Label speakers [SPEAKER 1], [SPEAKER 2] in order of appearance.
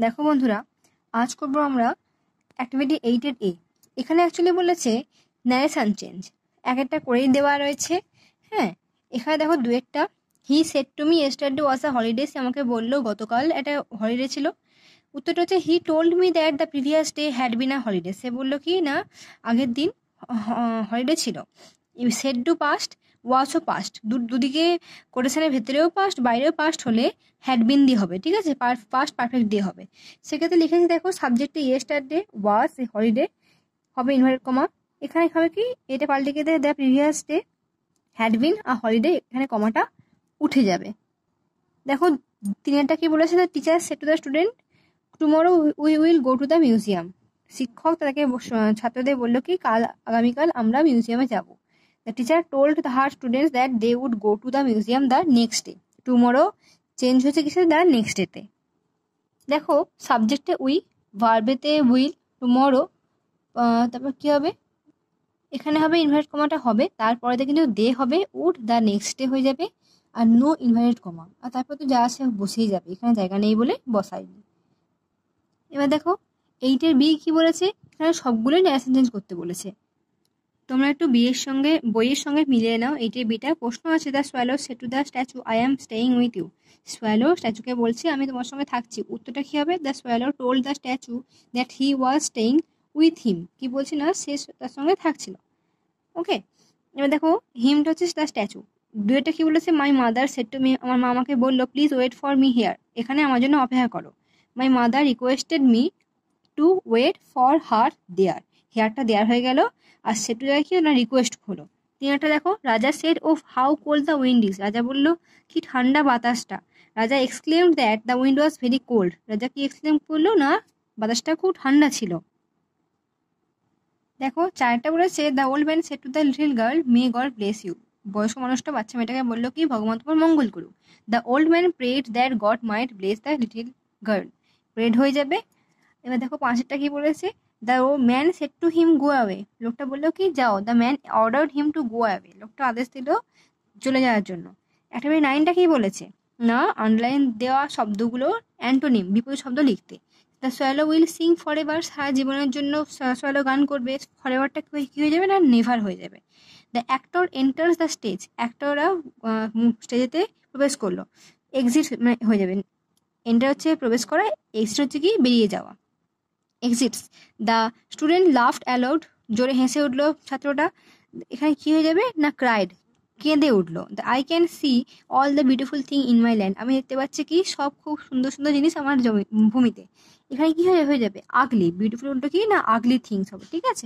[SPEAKER 1] দেখো বন্ধুরা, আজ করবো আমরা অ্যাক্টিভিটি 8-এর এ। এখানে অ্যাকচুয়ালি বলেছে ন্যারেশন চেঞ্জ, এক একটা করেই দেওয়া রয়েছে। হ্যাঁ, এখানে দেখো দুয়েরটা। He said to me yesterday was a holiday, সে আমাকে বললো গতকাল একটা হলিডে ছিল। উত্তরটা হচ্ছে he told me that the previous day had been a holiday, সে বললো কি না আগের দিন হলিডে ছিল। সেড টু পাস্ট, ওয়াজও পাস্ট, দুদিকে কোটেশনের ভেতরেও পাস্ট বাইরেও পাস্ট হলে হ্যাড বিন দিয়ে হবে, ঠিক আছে, পাস্ট পারফেক্ট দিয়ে হবে। সেক্ষেত্রে লিখেছি দেখো সাবজেক্টে ইয়েস্টারডে ওয়াজ হলিডে হবে ইনভার্টেড কমা, এখানে হবে কি এটা পাল্টে গিয়ে the previous day had been a holiday, এখানে কমাটা উঠে যাবে। দেখো তিনটা কি বলেছে, the teacher said to the student tomorrow we will go to the museum, শিক্ষক তাদেরকে ছাত্রদের বললো কি আগামীকাল আমরা মিউজিয়ামে যাব। The teacher told her students that they would go to the museum the next day, tomorrow change হচ্ছে কিসে, দ্য নেক্সট ডেতে। দেখো সাবজেক্টে উই, ভার্বেতে উইল, টুমরো, তারপর কি হবে এখানে হবে ইনভার্টেড কমাটা হবে, তারপরে কিন্তু দে হবে উড, দ্য নেক্সট ডে হয়ে যাবে, আর নো ইনভার্টেড কমা, আর তারপর তো যা আছে বসেই যাবে, এখানে জায়গা নেই বলে বসাইনি। এবার দেখো 8-এর বি কি বলেছে, এখানে সবগুলোই ন্যারেশন চেঞ্জ করতে বলেছে। তোমরা একটু বইয়ের সঙ্গে মিলিয়ে নাও। 8-এর বিটা প্রশ্ন আছে, the swallow said to the statue I am staying with you, swallow স্ট্যাচুকে বলছে আমি তোমার সঙ্গে থাকছি। উত্তরটা কি হবে, the swallow told the statue that he was staying with him, কি বলছি না সে তার সঙ্গে থাকছিল। ওকে, এবার দেখো হিমটা হচ্ছে দ্য স্ট্যাচু। দুয়েরটা কি বলেছে, my mother said to me, আমার মা আমাকে বললো please wait for me here, এখানে আমার জন্য অপেক্ষা করো। My mother requested me to wait for her there, হেয়ারটা দেয়ার হয়ে গেল, আর সেটু জায়গায় কি না রিকোয়েস্ট হলো। তিনটা দেখো, রাজা said oh how cold the wind is, রাজা বললো কি ঠান্ডা বাতাসটা। রাজা exclaimed that the wind was very cold, রাজা কি এক্সক্লেম করলো না বাতাসটা খুব ঠান্ডা ছিল। দেখো চারটা বলেছে, the old man said to the little girl may God bless you, বয়স্ক মানুষটা বাচ্চা মেয়েটাকে বললো কি ভগবান তোমার মঙ্গল করুক। The old man prayed that God might bless the little girl, prayed হয়ে যাবে। এবার দেখো পাঁচেরটা কি বলেছে, the man said to him go away, লোকটা বললো কি যাও। The man ordered him to go away, লোকটা আদেশ দিল চলে যাওয়ার জন্য। একটা 9টা কি বলেছে না আন্ডারলাইন দেওয়া শব্দগুলো অ্যান্টোনিম বিপরীত শব্দ লিখতে। The swallow will sing for ever, সারা জীবনের জন্য সোয়ালো গান করবে, ফর এভারটা কি হয়ে যাবে না নেভার হয়ে যাবে। The actor enters the stage, অ্যাক্টররা স্টেজেতে প্রবেশ করলো, এক্সিট হয়ে যাবে। এন্টার হচ্ছে প্রবেশ করা, এক্সিট হচ্ছে কি বেরিয়ে যাওয়া, exits. The student laughed allowed, জোরে হেসে উঠলো ছাত্রটা, এখানে কি হয়ে যাবে না ক্রাইড, কেঁদে উঠলো। The I can see all the beautiful thing in my land, আমি দেখতে পাচ্ছি কি সব খুব সুন্দর সুন্দর জিনিস আমার ভূমিতে, এখানে কি হয়ে যাবে আগলি, বিউটিফুল উল্টো কি না আগলি থিংস হবে, ঠিক আছে।